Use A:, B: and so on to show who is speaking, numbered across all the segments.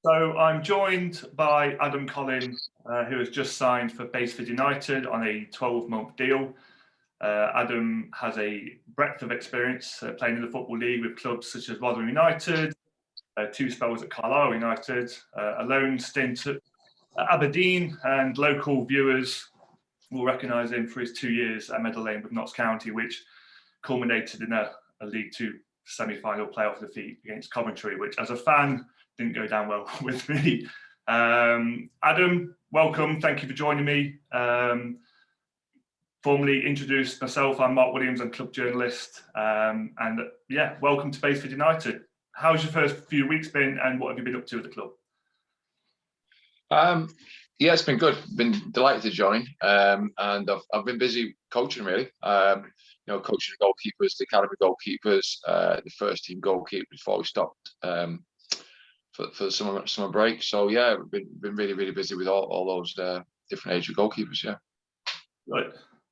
A: So I'm joined by Adam Collin, who has just signed for Basford United on a 12-month deal. Adam has a breadth of experience playing in the Football League with clubs such as Rotherham United, 2 spells at Carlisle United, a loan stint at Aberdeen, and local viewers will recognise him for his 2 years at Meadow Lane with Notts County, which culminated in a League Two semi-final playoff defeat against Coventry, which as a fan didn't go down well with me. Adam, welcome. Thank you for joining me. Formally introduce myself. I'm Marc Williams. I'm club journalist. And yeah, welcome to Basford United. How's your first few weeks been, and what have you been up to at the club?
B: Yeah, it's been good. Been delighted to join, and I've been busy coaching really. Coaching the goalkeepers, the academy goalkeepers, the first team goalkeepers before we stopped for the summer break. So yeah, we've been really busy with all those different age of goalkeepers. Yeah.
A: Right.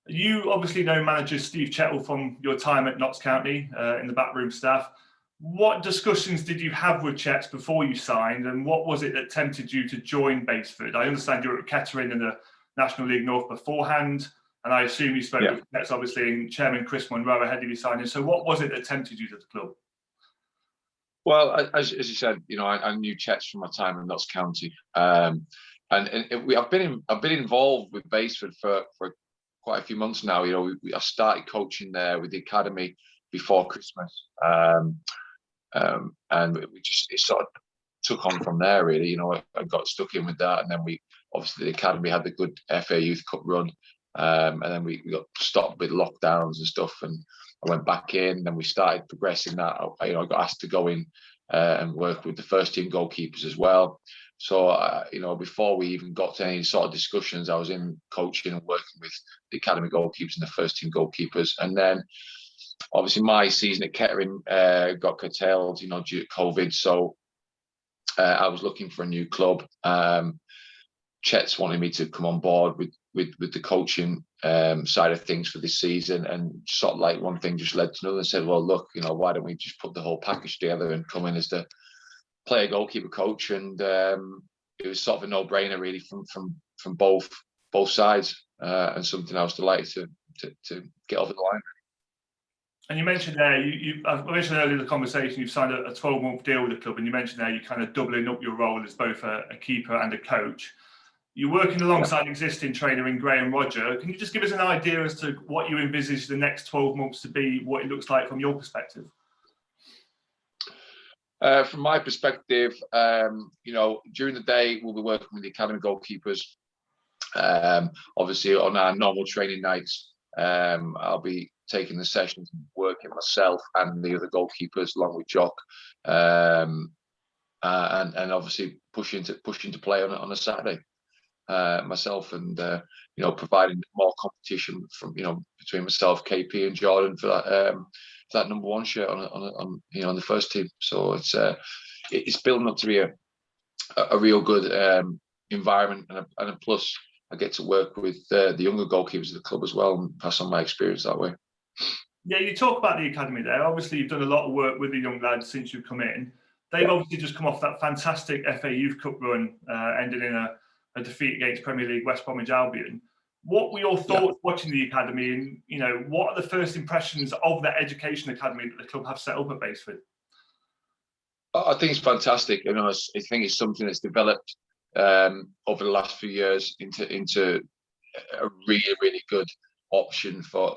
A: You obviously know manager Steve Chettle from your time at Notts County in the backroom staff. What discussions did you have with Chetts before you signed, and what was it that tempted you to join Basford? I understand you were at Kettering in the National League North beforehand, and I assume you spoke with Chetts, obviously, and Chairman Chris Monroe ahead of you signing. So what was it that tempted you to the club?
B: Well, as you said, I knew Chetts from my time in Notts County, I've been involved with Basford for quite a few months now. I started coaching there with the academy before Christmas. And it sort of took on from there really. I got stuck in with that, and then obviously the academy had the good FA Youth Cup run, and then we got stopped with lockdowns and stuff, and I went back in, and we started progressing that. I got asked to go in and work with the first team goalkeepers as well. So before we even got to any sort of discussions, I was in coaching and working with the academy goalkeepers and the first team goalkeepers. And then obviously my season at Kettering got curtailed, due to COVID. So I was looking for a new club. Chet's wanted me to come on board with the coaching side of things for this season, and sort of like one thing just led to another, and said, well, look, why don't we just put the whole package together and come in as the player goalkeeper coach? And it was sort of a no-brainer really from both sides, and something I was delighted to get over the line.
A: And you mentioned there, I mentioned earlier in the conversation, you've signed a 12-month deal with the club, and you mentioned there you're kind of doubling up your role as both a keeper and a coach. You're working alongside existing trainer in Graham Roger. Can you just give us an idea as to what you envisage the next 12 months to be, what it looks like from your perspective?
B: From my perspective, during the day, we'll be working with the academy goalkeepers. Obviously, on our normal training nights, I'll be taking the sessions and working myself and the other goalkeepers along with Jock, and obviously pushing to play on a Saturday myself, and providing more competition from between myself, KP, and Jordan for that number 1 shirt on the first team. So it's building up to be a real good environment, and plus I get to work with the younger goalkeepers of the club as well and pass on my experience that way.
A: Yeah, you talk about the academy there. Obviously, you've done a lot of work with the young lads since you've come in. They've obviously just come off that fantastic FA Youth Cup run, ending in a defeat against Premier League West Bromwich Albion. What were your thoughts watching the academy, and what are the first impressions of that education academy that the club have set up at Basford?
B: I think it's fantastic. I think it's something that's developed over the last few years into a really good option for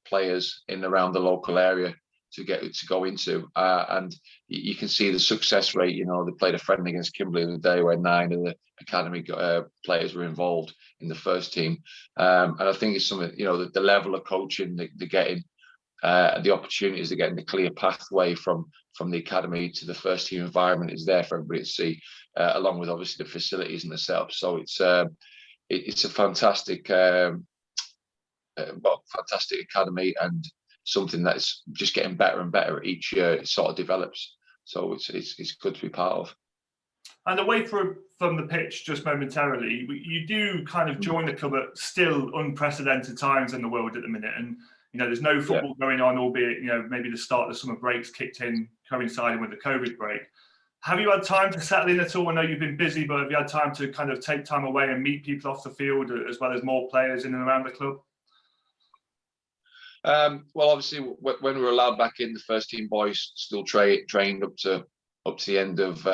B: players in around the local area to go into, and you can see the success rate. They played a friendly against Kimberley the other day where 9 of the academy players were involved in the first team, and I think it's something, the level of coaching they're getting, the opportunities they're getting, the clear pathway from the academy to the first team environment is there for everybody to see, along with obviously the facilities and the setup. So it's a fantastic fantastic academy, and something that's just getting better and better each year. It sort of develops, so it's good to be part of.
A: And away from the pitch just momentarily, you do kind of join the club at still unprecedented times in the world at the minute, and there's no football going on, albeit maybe the start of the summer breaks kicked in coinciding with the COVID break. Have you had time to settle in at all? I know you've been busy, but have you had time to kind of take time away and meet people off the field, as well as more players in and around the club?
B: Well, obviously, when we were allowed back in, the first team boys still trained up to the end of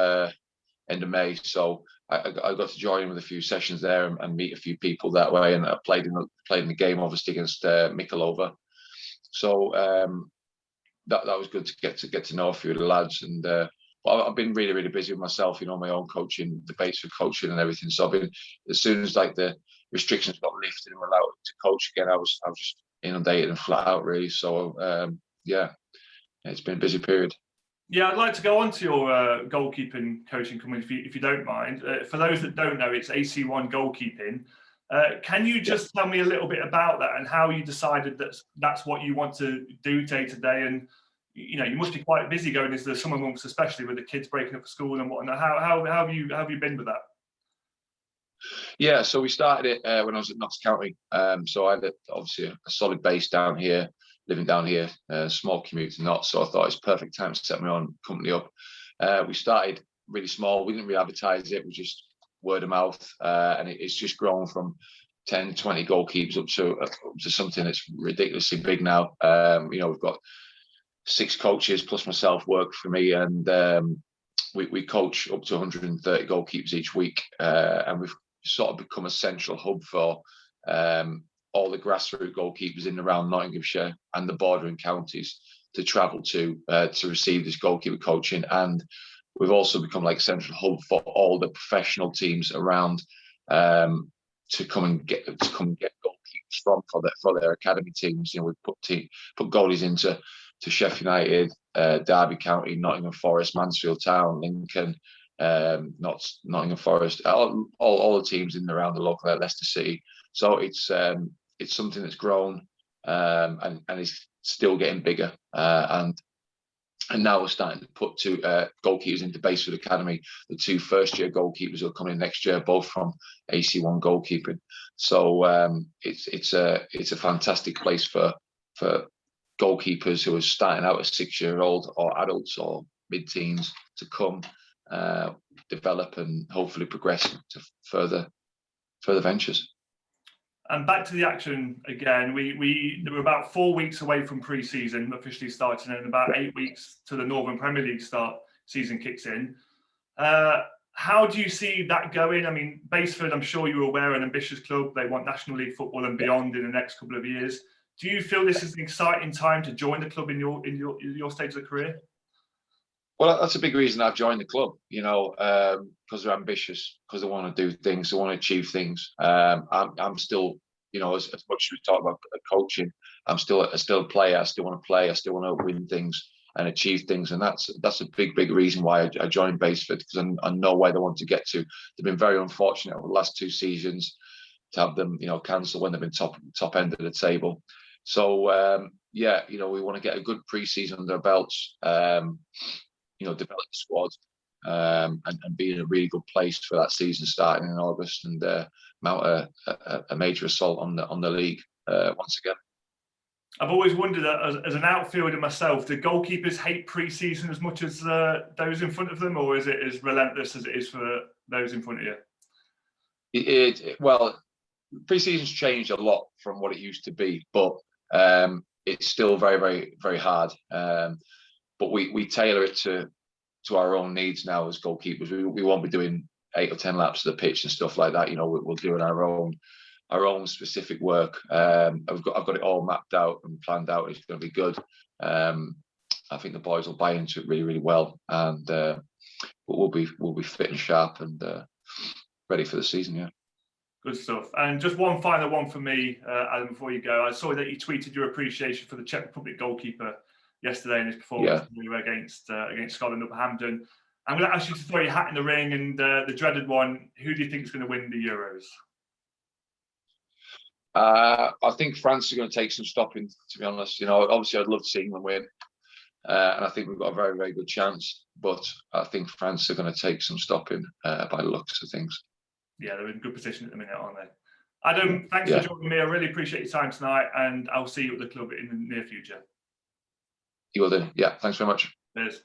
B: May. So I got to join in with a few sessions there and meet a few people that way. And I played in the game, obviously, against Mikulova. So that was good to get to know a few of the lads. And I've been really, really busy with myself, my own coaching, the basic coaching and everything. So I've been, as soon as like the restrictions got lifted and we're allowed to coach again, I was just inundated and flat out, really. So yeah, it's been a busy period.
A: Yeah, I'd like to go on to your goalkeeping coaching career, if you don't mind. For those that don't know, it's AC1 goalkeeping. Can you just tell me a little bit about that and how you decided that that's what you want to do day to day? And you must be quite busy going into the summer months, especially with the kids breaking up for school and whatnot. How have you been with that?
B: Yeah, so we started it when I was at Notts County. So I had obviously a solid base down here, living down here, small commute to Notts. So I thought it's perfect time to set my own company up. We started really small. We didn't really advertise it. We just word of mouth, and it's just grown from 10, 20 goalkeepers up to something that's ridiculously big now. We've got 6 coaches plus myself work for me, and we coach up to 130 goalkeepers each week, and we've sort of become a central hub for all the grassroots goalkeepers in and around Nottinghamshire and the bordering counties to travel to receive this goalkeeper coaching. And we've also become like central hub for all the professional teams around to come and get goalkeepers for their academy teams. We've put goalies into Sheffield United, Derby County, Nottingham Forest, Mansfield Town, Lincoln, Nottingham Forest, all the teams in and around the local Leicester City. So it's something that's grown and is still getting bigger. And now we're starting to put 2 goalkeepers into Baseford Academy. The 2 first-year goalkeepers will come in next year, both from AC1 goalkeeping. So it's a fantastic place for goalkeepers who are starting out as 6-year-old or adults or mid-teens to come develop and hopefully progress to further ventures.
A: And back to the action again. We were about 4 weeks away from pre-season officially starting, and about 8 weeks to the Northern Premier League season kicks in. How do you see that going? I mean, Baseford, I'm sure you're aware, an ambitious club. They want National League football and beyond in the next couple of years. Do you feel this is an exciting time to join the club in your stage of the career?
B: Well, that's a big reason I've joined the club, because they're ambitious, because they want to do things, they want to achieve things. I'm still, as much as we talk about coaching, I'm still a player. I still want to play. I still want to win things and achieve things, and that's a big reason why I joined Baseford, because I know where they want to get to. They've been very unfortunate over the last 2 seasons to have them, cancel when they've been top end of the table. So we want to get a good pre-season under their belts. Develop the squad and be in a really good place for that season starting in August, and mount a major assault on the league once again.
A: I've always wondered that as an outfielder myself, do goalkeepers hate pre-season as much as those in front of them, or is it as relentless as it is for those in front of you?
B: Well, pre-season's changed a lot from what it used to be, but it's still very, very, very hard. But we tailor it to our own needs now as goalkeepers. We won't be doing 8 or 10 laps of the pitch and stuff like that. We'll do our own specific work. I've got it all mapped out and planned out. It's going to be good. I think the boys will buy into it really, really well, and we'll be fit and sharp and ready for the season. Yeah.
A: Good stuff. And just one final one for me, Adam, before you go. I saw that you tweeted your appreciation for the Czech Republic goalkeeper yesterday in his performance against Scotland up Hampden. I'm going to ask you to throw your hat in the ring, and the dreaded one. Who do you think is going to win the Euros?
B: I think France are going to take some stopping, to be honest. Obviously I'd love to see England win, and I think we've got a very, very good chance. But I think France are going to take some stopping by the looks of things. Yeah,
A: they're in good position at the minute, aren't they? Adam, thanks for joining me. I really appreciate your time tonight, and I'll see you at the club in the near future.
B: You will do. Yeah, thanks very much.
A: Cheers.